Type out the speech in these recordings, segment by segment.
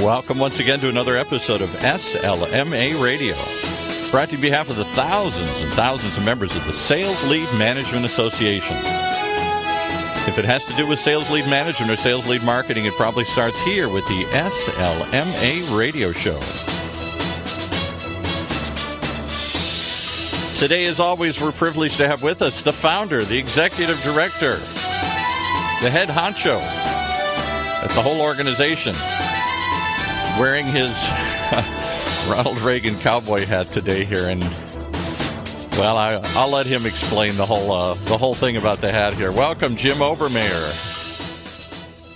Welcome once again to another episode of SLMA Radio, brought to you on behalf of the thousands and thousands of members of the Sales Lead Management Association. If it has to do with sales lead management or sales lead marketing, it probably starts here with the SLMA Radio Show. Today, as always, we're privileged to have with us the founder, the executive director, the head honcho at the whole organization, wearing his Ronald Reagan cowboy hat today here, and well, I'll let him explain the whole thing about the hat here. Welcome, Jim Obermayer.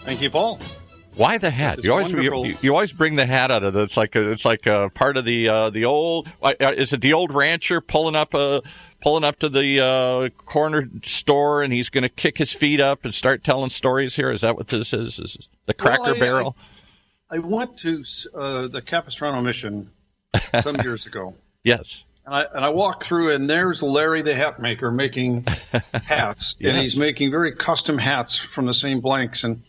Thank you, Paul. Why the hat? You always bring the hat out of it. It's like a part of the old. Is it the old rancher pulling up to the corner store, and he's going to kick his feet up and start telling stories here? Is that what this is? Is this the Cracker Barrel? I went to the Capistrano mission some years ago. Yes. And I walked through, and there's Larry the hat maker making hats. Yes. And he's making very custom hats from the same blanks. And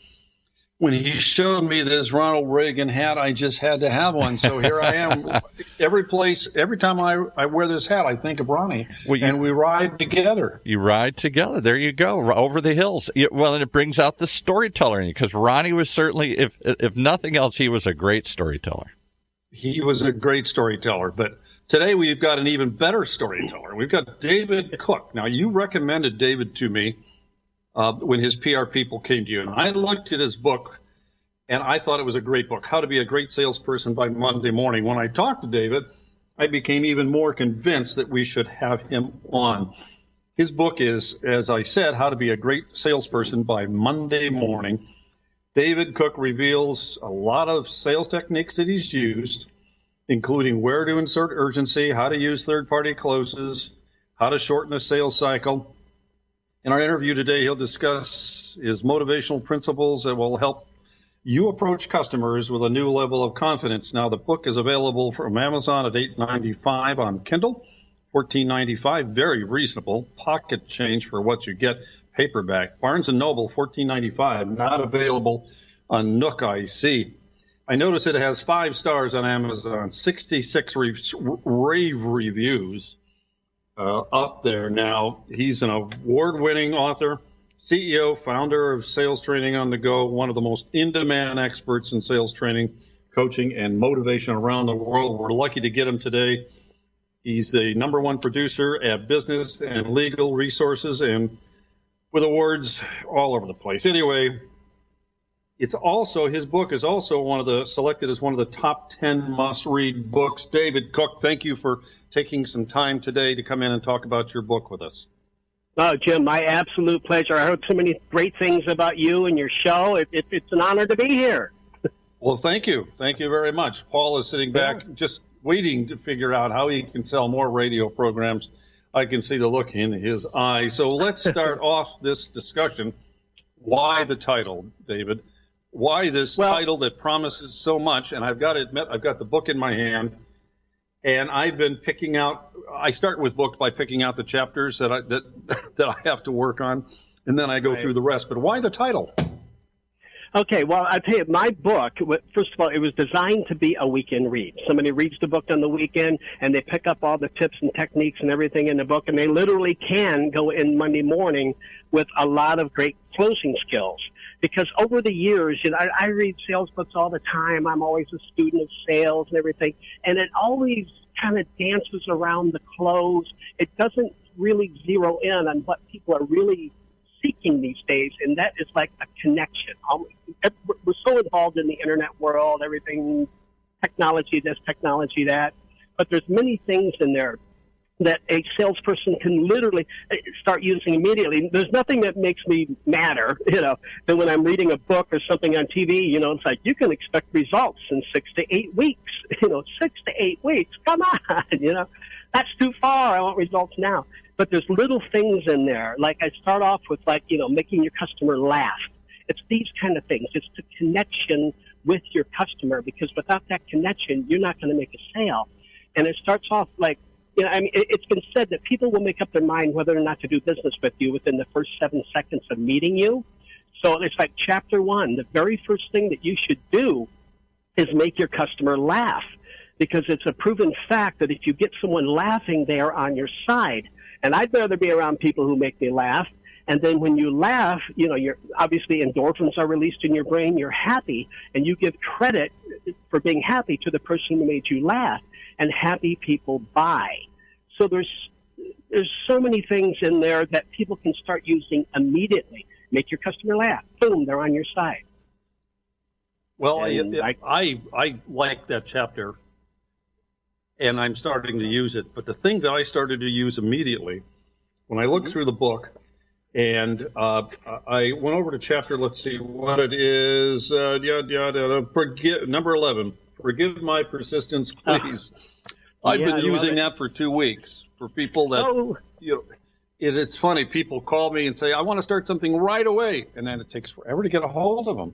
when he showed me this Ronald Reagan hat, I just had to have one. So here I am. Every time I wear this hat, I think of Ronnie. And we ride together. You ride together. There you go, over the hills. Well, and it brings out the storyteller in you, because Ronnie was certainly, if nothing else, he was a great storyteller. He was a great storyteller. But today we've got an even better storyteller. We've got David Cook. Now, you recommended David to me when his PR people came to you. And I looked at his book, and I thought it was a great book, How to Be a Great Salesperson by Monday Morning. When I talked to David, I became even more convinced that we should have him on. His book is, as I said, How to Be a Great Salesperson by Monday Morning. David Cook reveals a lot of sales techniques that he's used, including where to insert urgency, how to use third-party closes, how to shorten a sales cycle. In our interview today, he'll discuss his motivational principles that will help you approach customers with a new level of confidence. Now, the book is available from Amazon at $8.95 on Kindle, $14.95, very reasonable, pocket change for what you get. Paperback, Barnes & Noble, $14.95, not available on Nook, I see. I notice it has 5 stars on Amazon, 66 rave reviews up there. Now, he's an award-winning author, CEO, founder of Sales Training on the Go, one of the most in-demand experts in sales training, coaching, and motivation around the world. We're lucky to get him today. He's the #1 producer at Business and Legal Resources, and with awards all over the place. Anyway, his book is also selected as one of the top 10 must-read books. David Cook, thank you for taking some time today to come in and talk about your book with us. Oh, Jim, my absolute pleasure. I heard so many great things about you and your show. It's an honor to be here. Well, thank you. Thank you very much. Paul is sitting back just waiting to figure out how he can sell more radio programs. I can see the look in his eye. So let's start off this discussion. Why the title, David? Why this title that promises so much? And I've got to admit, I've got the book in my hand, and I've been picking out. I start with books by picking out the chapters that I have to work on, and then I go through the rest. But why the title? Okay, well, I'll tell you, my book, first of all, it was designed to be a weekend read. Somebody reads the book on the weekend, and they pick up all the tips and techniques and everything in the book, and they literally can go in Monday morning with a lot of great closing skills. Because over the years, I read sales books all the time. I'm always a student of sales and everything, and it always kind of dances around the close. It doesn't really zero in on what people are really seeking these days, and that is like a connection. We're so involved in the internet world, everything, technology this, technology that, but there's many things in there that a salesperson can literally start using immediately. There's nothing that makes me madder, than when I'm reading a book or something on TV, it's like, you can expect results in 6 to 8 weeks, 6 to 8 weeks, come on, that's too far, I want results now. But there's little things in there, like I start off with making your customer laugh. It's these kind of things. It's the connection with your customer, because without that connection, you're not going to make a sale. And it starts off like, it's been said that people will make up their mind whether or not to do business with you within the first 7 seconds of meeting you. So it's like chapter 1, the very first thing that you should do is make your customer laugh, because it's a proven fact that if you get someone laughing, they are on your side. And I'd rather be around people who make me laugh. And then when you laugh, you're obviously endorphins are released in your brain. You're happy, and you give credit for being happy to the person who made you laugh. And happy people buy. So there's so many things in there that people can start using immediately. Make your customer laugh. Boom, they're on your side. Well, I like that chapter, and I'm starting to use it. But the thing that I started to use immediately, when I looked through the book, and I went over to chapter, let's see what it is, number 11, forgive my persistence, please. I've been using that for 2 weeks for people that, it's funny. People call me and say, I want to start something right away. And then it takes forever to get a hold of them.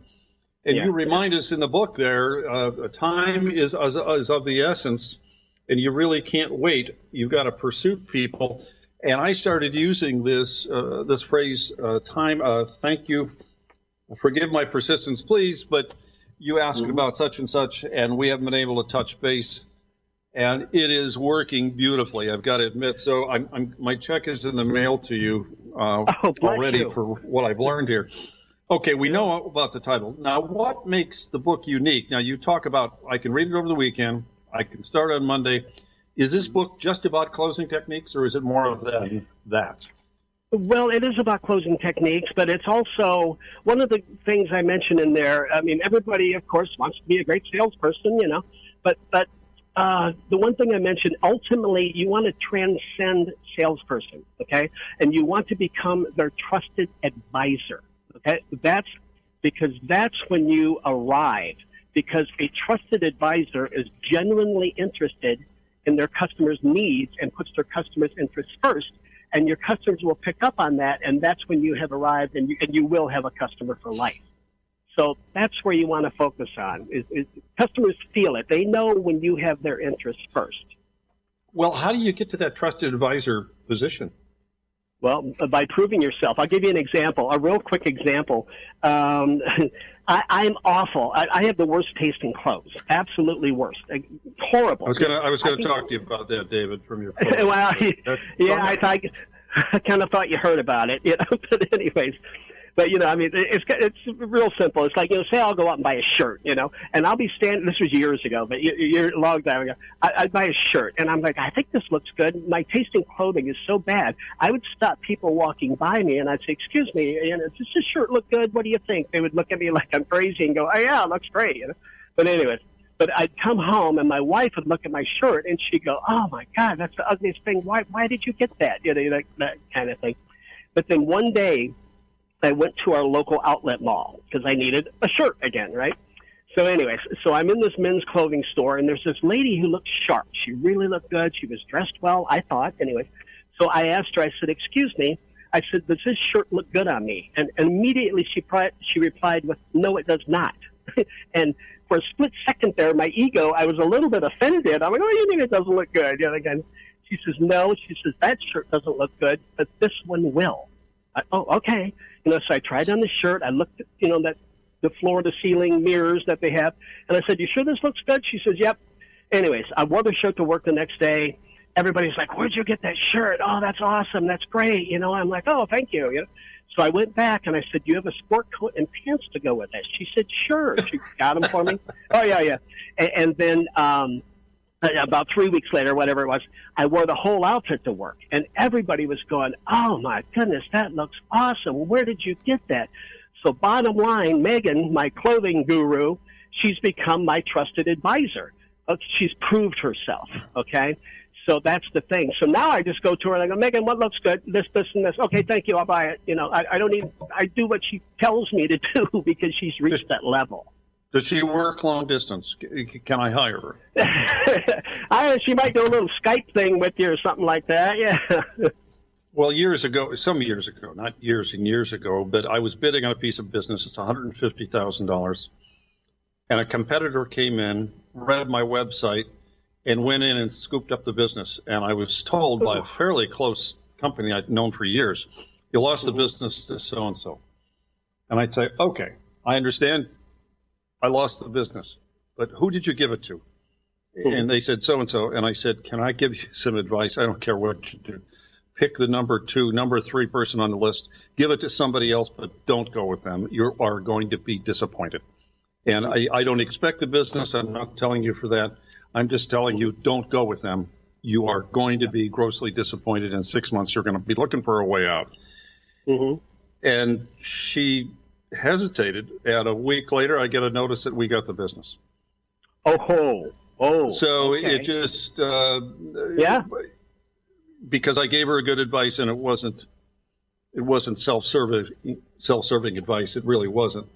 And you remind us in the book there, time is of the essence, and you really can't wait. You've got to pursue people. And I started using this phrase, thank you, forgive my persistence, please, but you asked about such and such, and we haven't been able to touch base. And it is working beautifully, I've got to admit. So my check is in the mail to you already for what I've learned here. Okay, we know about the title. Now, what makes the book unique? Now, you talk about I can read it over the weekend. I can start on Monday. Is this book just about closing techniques, or is it more of that? Well, it is about closing techniques, but it's also one of the things I mentioned in there. I mean, everybody, of course, wants to be a great salesperson, but the one thing I mentioned, ultimately, you want to transcend salesperson, okay? And you want to become their trusted advisor, okay? That's when you arrive, because a trusted advisor is genuinely interested in their customers' needs and puts their customers' interests first, and your customers will pick up on that, and that's when you have arrived, and you will have a customer for life. So that's where you want to focus on. Is customers feel it. They know when you have their interests first. Well, how do you get to that trusted advisor position? Well, by proving yourself. I'll give you an example, a real quick example. I'm awful. I have the worst taste in clothes. Absolutely worst. Horrible. I was going to talk to you about that, David, from your clothes. Well, I kind of thought you heard about it. But anyways. But, it's real simple. It's like, say I'll go out and buy a shirt, and I'll be standing, this was years ago, but you're a long time ago. I'd buy a shirt, and I'm like, I think this looks good. My taste in clothing is so bad. I would stop people walking by me, and I'd say, excuse me, does this shirt look good? What do you think? They would look at me like I'm crazy and go, oh, yeah, it looks great. But anyways, I'd come home, and my wife would look at my shirt, and she'd go, oh, my God, that's the ugliest thing. Why did you get that? That kind of thing. But then one day, I went to our local outlet mall because I needed a shirt again, right? So anyways, I'm in this men's clothing store, and there's this lady who looked sharp. She really looked good. She was dressed well, I thought. Anyways, so I asked her, I said, excuse me. I said, does this shirt look good on me? And immediately she replied with, no, it does not. And for a split second there, my ego, I was a little bit offended. I'm like, oh, you mean it doesn't look good? Again, she says, no. She says, that shirt doesn't look good, but this one will. Oh, okay. So I tried on the shirt. I looked at, the floor-to-ceiling mirrors that they have. And I said, you sure this looks good? She says, yep. Anyways, I wore the shirt to work the next day. Everybody's like, where'd you get that shirt? Oh, that's awesome. That's great. I'm like, oh, thank you. So I went back and I said, do you have a sport coat and pants to go with it? She said, sure. She got them for me. Oh, yeah. And then about 3 weeks later, whatever it was, I wore the whole outfit to work. And everybody was going, oh, my goodness, that looks awesome. Where did you get that? So bottom line, Megan, my clothing guru, she's become my trusted advisor. She's proved herself, okay? So that's the thing. So now I just go to her and I go, Megan, what looks good? This, and this. Okay, thank you. I'll buy it. I do what she tells me to do because she's reached that level. Does she work long distance? Can I hire her? She might do a little Skype thing with you or something like that, yeah. Well, some years ago, not years and years ago, but I was bidding on a piece of business. It's $150,000. And a competitor came in, read my website, and went in and scooped up the business. And I was told by a fairly close company I'd known for years, you lost the business to so-and-so. And I'd say, okay, I understand. I lost the business. but who did you give it to? And they said so-and-so. And I said, can I give you some advice? I don't care what you do. Pick the number 3 person on the list. Give it to somebody else, but don't go with them. You are going to be disappointed. And I don't expect the business. I'm not telling you for that. I'm just telling you, don't go with them. You are going to be grossly disappointed. In 6 months, you're going to be looking for a way out. Mm-hmm. And she hesitated. And a week later, I get a notice that we got the business. So okay. It just, because I gave her a good advice, and it wasn't self-serving advice. It really wasn't.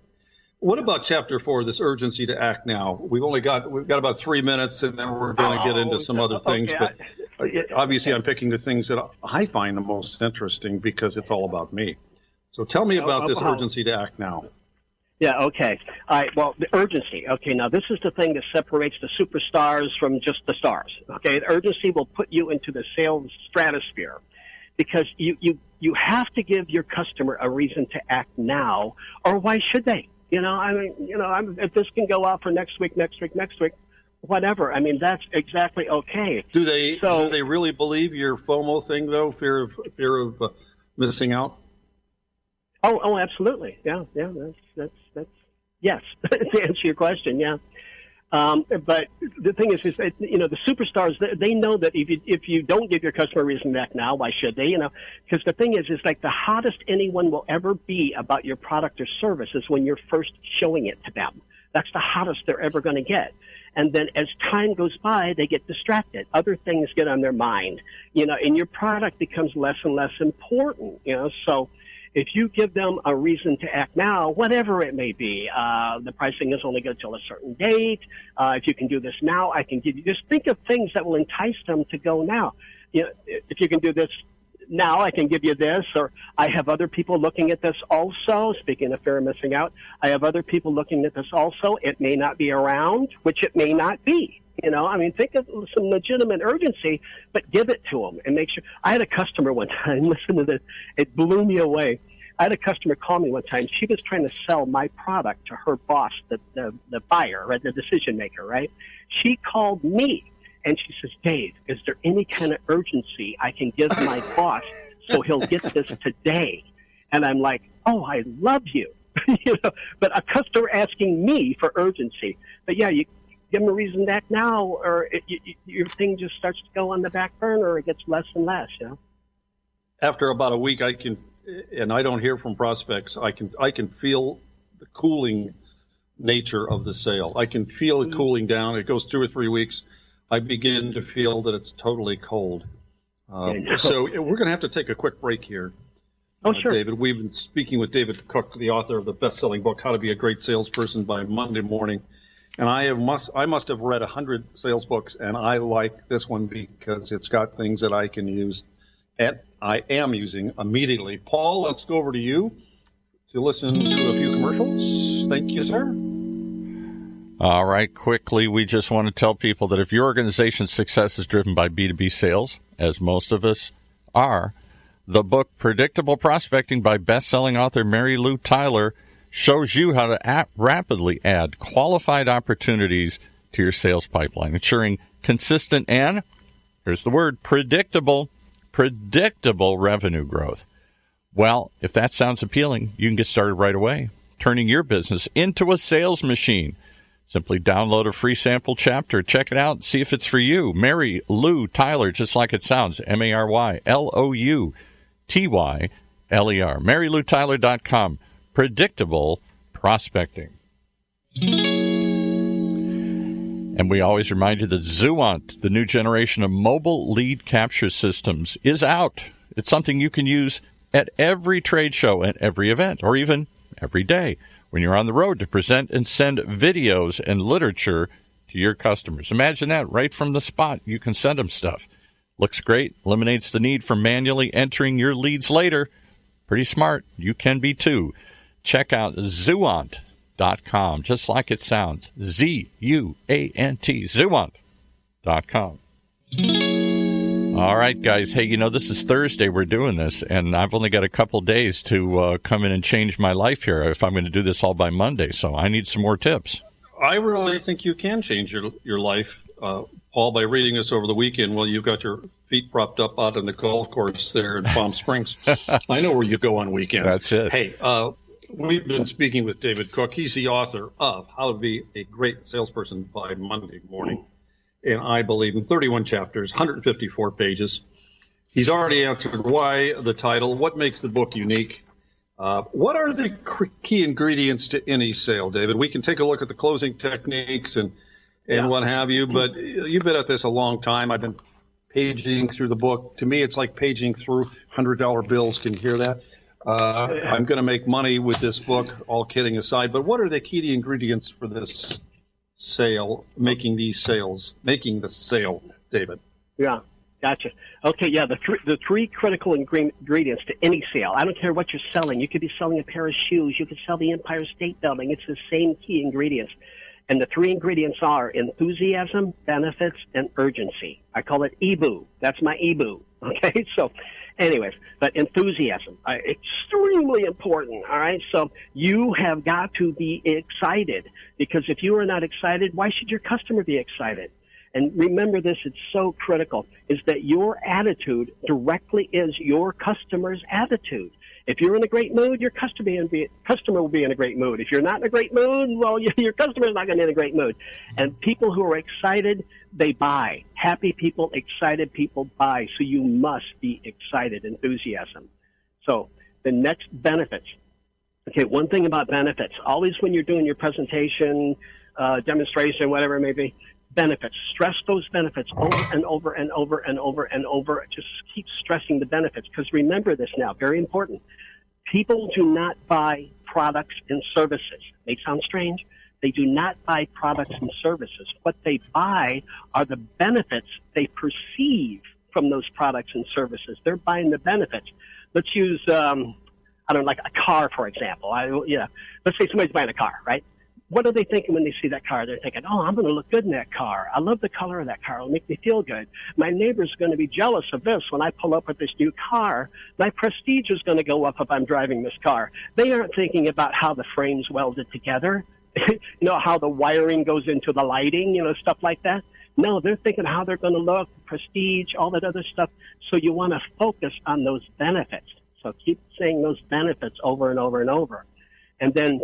What about chapter 4, this urgency to act now? We've got about 3 minutes, and then we're going to get into some other things. But obviously, I'm picking the things that I find the most interesting because it's all about me. So tell me about this urgency to act now. Yeah, okay. All right, well, the urgency. Okay, now this is the thing that separates the superstars from just the stars. Okay, the urgency will put you into the sales stratosphere because you have to give your customer a reason to act now, or why should they? If this can go out for next week, whatever. I mean, that's exactly okay. Do they really believe your FOMO thing though? Fear of missing out? Oh, absolutely. Yeah. That's yes. To answer your question, yeah. But the thing is that, the superstars, they know that if you don't give your customer a reason to act now, why should they? Because the thing is like the hottest anyone will ever be about your product or service is when you're first showing it to them. That's the hottest they're ever going to get. And then as time goes by, they get distracted. Other things get on their mind, and your product becomes less and less important, so if you give them a reason to act now, whatever it may be, the pricing is only good till a certain date. If you can do this now, I can give you. Just think of things that will entice them to go now. If you can do this now, I can give you this. Or I have other people looking at this also. Speaking of fear of missing out, I have other people looking at this also. It may not be around, which it may not be. Think of some legitimate urgency, but give it to them and make sure. I had a customer one time, listen to this, it blew me away. I had a customer call me one time. She was trying to sell my product to her boss, the buyer, right, the decision maker, right? She called me and she says, Dave, is there any kind of urgency I can give my boss so he'll get this today? And I'm like, oh, I love you. But a customer asking me for urgency. But yeah, you give them a reason to act now, or your thing just starts to go on the back burner, or it gets less and less. After about a week, and I don't hear from prospects. I can feel the cooling nature of the sale. I can feel it cooling down. It goes 2 or 3 weeks. I begin to feel that it's totally cold. So we're going to have to take a quick break here. Oh, sure. David, we've been speaking with David Cook, the author of the best-selling book, How to Be a Great Salesperson by Monday Morning. And I must have read 100 sales books, and I like this one because it's got things that I can use, and I am using immediately. Paul, let's go over to you to listen to a few commercials. Thank you, sir. All right, quickly, we just want to tell people that if your organization's success is driven by B2B sales, as most of us are, the book Predictable Prospecting by best-selling author Mary Lou Tyler shows you how to rapidly add qualified opportunities to your sales pipeline, ensuring consistent and, here's the word, predictable revenue growth. Well, if that sounds appealing, you can get started right away, turning your business into a sales machine. Simply download a free sample chapter, check it out, see if it's for you. Mary Lou Tyler, just like it sounds, MaryLouTyler, MaryLouTyler.com. Predictable prospecting. And we always remind you that Zooant, the new generation of mobile lead capture systems, is out. It's something you can use at every trade show, at every event, or even every day when you're on the road to present and send videos and literature to your customers. Imagine that right from the spot. You can send them stuff. Looks great. Eliminates the need for manually entering your leads later. Pretty smart. You can be too. Check out Zooant.com, just like it sounds. Z-U-A-N-T, Zooant.com. All right, guys. Hey, this is Thursday. We're doing this, and I've only got a couple days to come in and change my life here if I'm going to do this all by Monday, so I need some more tips. I really think you can change your life, Paul, by reading this over the weekend while you've got your feet propped up out on the golf course there in Palm Springs. I know where you go on weekends. That's it. Hey, we've been speaking with David Cook. He's the author of How to Be a Great Salesperson by Monday Morning. And I believe in 31 chapters, 154 pages. He's already answered why the title, what makes the book unique. What are the key ingredients to any sale, David? We can take a look at the closing techniques and what have you, but you've been at this a long time. I've been paging through the book. To me, it's like paging through $100 bills. Can you hear that? I'm going to make money with this book, all kidding aside. But what are the key ingredients for this sale, making the sale, David? Yeah. Gotcha. Okay, yeah, the three critical ingredients to any sale. I don't care what you're selling. You could be selling a pair of shoes. You could sell the Empire State Building. It's the same key ingredients. And the three ingredients are enthusiasm, benefits, and urgency. I call it EBOO. That's my EBOO. Okay, so anyways, but enthusiasm, extremely important, all right? So you have got to be excited, because if you are not excited, why should your customer be excited? And remember this, it's so critical, is that your attitude directly is your customer's attitude. If you're in a great mood, your customer will be in a great mood. If you're not in a great mood, well, your customer's not going to be in a great mood. And people who are excited, they buy. Happy people, excited people buy. So you must be excited, enthusiasm. So the next, benefits. Okay, one thing about benefits, always when you're doing your presentation, demonstration, whatever it may be, benefits. Stress those benefits over and over and over and over and over. Just keep stressing the benefits, because remember this now, very important. People do not buy products and services. They sound strange. They do not buy products and services. What they buy are the benefits they perceive from those products and services. They're buying the benefits. Let's use, like a car, for example. Let's say somebody's buying a car, right? What are they thinking when they see that car? They're thinking, oh, I'm going to look good in that car. I love the color of that car. It'll make me feel good. My neighbor's going to be jealous of this when I pull up with this new car. My prestige is going to go up if I'm driving this car. They aren't thinking about how the frame's welded together, how the wiring goes into the lighting, stuff like that. No, they're thinking how they're going to look, prestige, all that other stuff. So you want to focus on those benefits. So keep saying those benefits over and over and over. And then,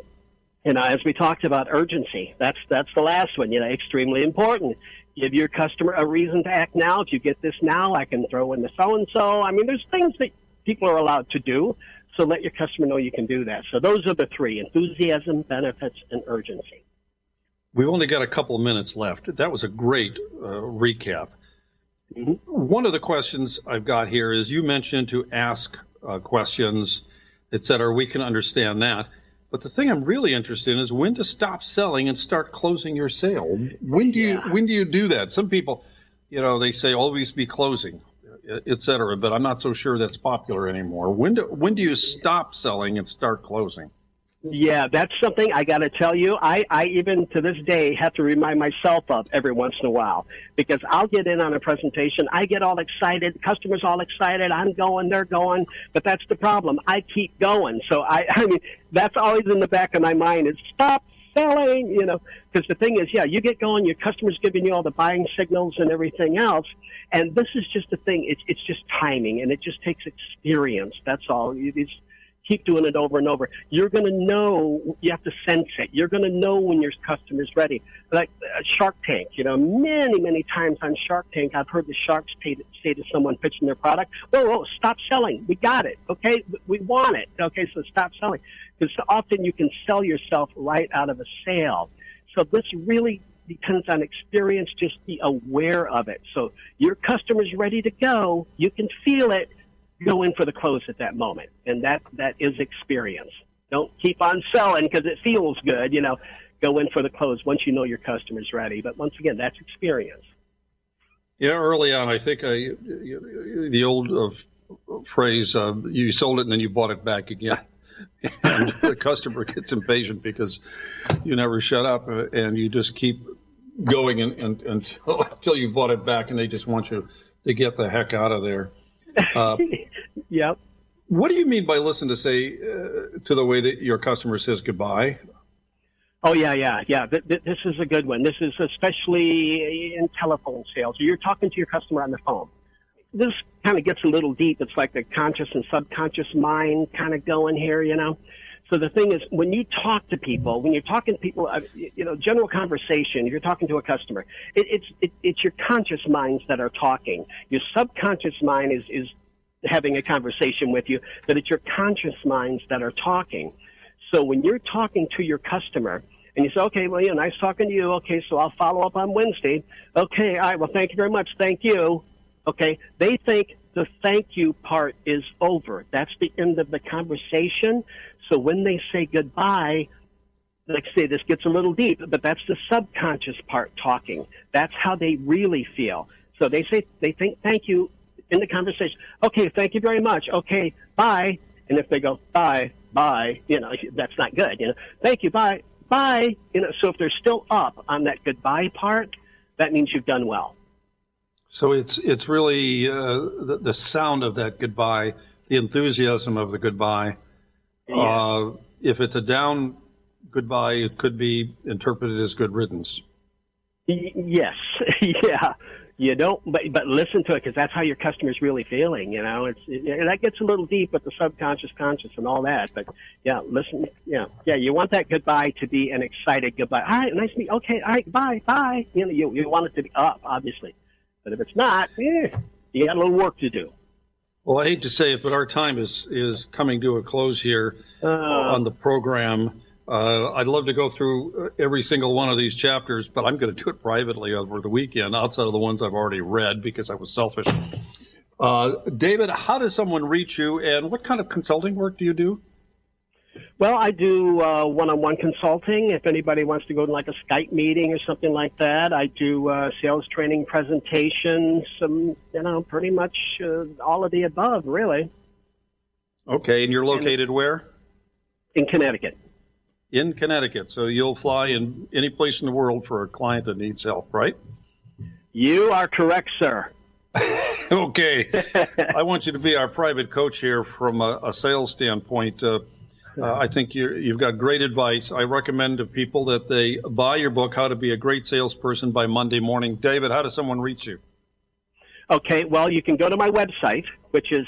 as we talked about urgency, that's the last one, extremely important. Give your customer a reason to act now. If you get this now, I can throw in the so-and-so. I mean, there's things that people are allowed to do, so let your customer know you can do that. So those are the three: enthusiasm, benefits, and urgency. We've only got a couple of minutes left. That was a great recap. Mm-hmm. One of the questions I've got here is, you mentioned to ask questions, et cetera. We can understand that. But the thing I'm really interested in is when to stop selling and start closing your sale. When do you do that? Some people, they say always be closing, et cetera, but I'm not so sure that's popular anymore. When do you stop selling and start closing? Yeah, that's something I got to tell you. I even to this day have to remind myself of every once in a while, because I'll get in on a presentation. I get all excited. Customers all excited. I'm going, they're going. But that's the problem. I keep going. So I mean, that's always in the back of my mind is stop selling, because the thing is, you get going, your customer's giving you all the buying signals and everything else. And this is just the thing. It's just timing, and it just takes experience. That's all. Keep doing it over and over. You're going to know, you have to sense it. You're going to know when your customer's ready. Like Shark Tank, many, many times on Shark Tank, I've heard the sharks say to someone pitching their product, whoa, stop selling. We got it, okay? We want it, okay? So stop selling. Because often you can sell yourself right out of a sale. So this really depends on experience. Just be aware of it. So your customer's ready to go. You can feel it. Go in for the close at that moment, and that is experience. Don't keep on selling because it feels good, Go in for the close once you know your customer's ready. But once again, that's experience. Yeah, early on, I think the old phrase, you sold it and then you bought it back again. And the customer gets impatient because you never shut up, and you just keep going until you bought it back, and they just want you to get the heck out of there. Yep. What do you mean by listen to the way that your customer says goodbye? Oh, yeah. This is a good one. This is especially in telephone sales. You're talking to your customer on the phone. This kind of gets a little deep. It's like the conscious and subconscious mind kind of going here, So the thing is, when you talk to people, when you're talking to people, general conversation, if you're talking to a customer, it's your conscious minds that are talking. Your subconscious mind is having a conversation with you, but it's your conscious minds that are talking. So when you're talking to your customer and you say, okay, well, nice talking to you. Okay, so I'll follow up on Wednesday. Okay, all right, well, thank you very much. Thank you. Okay, they think the thank you part is over. That's the end of the conversation. So when they say goodbye, like I say, this gets a little deep, but that's the subconscious part talking. That's how they really feel. So they think thank you in the conversation. Okay, thank you very much. Okay, bye. And if they go bye, that's not good. Thank you, bye. So if they're still up on that goodbye part, that means you've done well. So it's really the sound of that goodbye, the enthusiasm of the goodbye. Yeah. If it's a down goodbye, it could be interpreted as good riddance. Yes, yeah. You don't, but listen to it, because that's how your customer's really feeling. That gets a little deep with the subconscious, conscious, and all that. But yeah, listen, you want that goodbye to be an excited goodbye. All right, nice to meet you. Okay, all right, bye. You want it to be up, obviously. But if it's not, you got a little work to do. Well, I hate to say it, but our time is coming to a close here on the program. I'd love to go through every single one of these chapters, but I'm going to do it privately over the weekend, outside of the ones I've already read, because I was selfish. David, how does someone reach you, and what kind of consulting work do you do? Well, I do one-on-one consulting. If anybody wants to go to like a Skype meeting or something like that, I do sales training presentations, pretty much all of the above, really. Okay, and you're located where? In Connecticut. In Connecticut, so you'll fly in any place in the world for a client that needs help, right? You are correct, sir. Okay. I want you to be our private coach here from a sales standpoint. I think you've got great advice. I recommend to people that they buy your book, How to Be a Great Salesperson, by Monday morning. David, how does someone reach you? Okay, well, you can go to my website, which is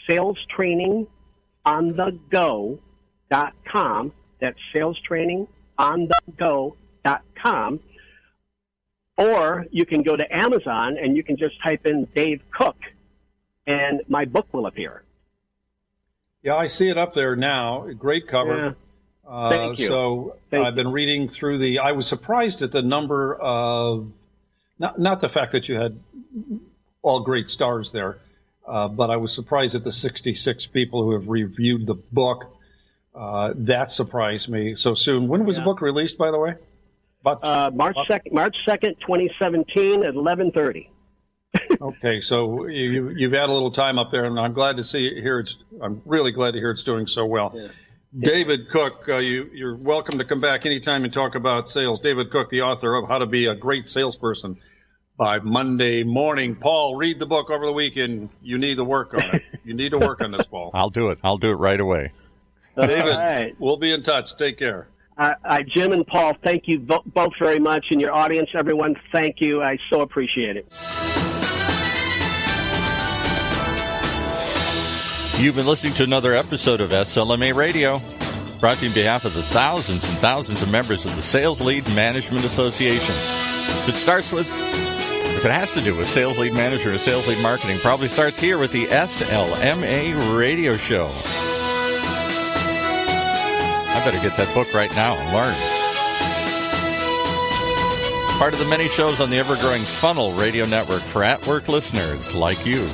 salestrainingonthego.com. That's salestrainingonthego.com. Or you can go to Amazon and you can just type in Dave Cook, and my book will appear. Yeah, I see it up there now. Great cover. Yeah. Thank you. So I've been reading through I was surprised at the number of, not the fact that you had all great stars there, but I was surprised at the 66 people who have reviewed the book. That surprised me so soon. When was the book released, by the way? March 2nd, 2017 at 11:30. Okay, so you've had a little time up there, and I'm glad to I'm really glad to hear it's doing so well. Yeah. David Cook, you're welcome to come back anytime and talk about sales. David Cook, the author of How to Be a Great Salesperson, by Monday morning. Paul, read the book over the weekend. You need to work on it. You need to work on this, Paul. I'll do it right away. David, right. We'll be in touch. Take care. Jim and Paul, thank you both very much, and your audience, everyone, thank you. I so appreciate it. You've been listening to another episode of SLMA Radio, brought to you on behalf of the thousands and thousands of members of the Sales Lead Management Association. If it has to do with sales lead manager or sales lead marketing, probably starts here with the SLMA Radio Show. I better get that book right now and learn. Part of the many shows on the ever-growing Funnel Radio Network for at-work listeners like you.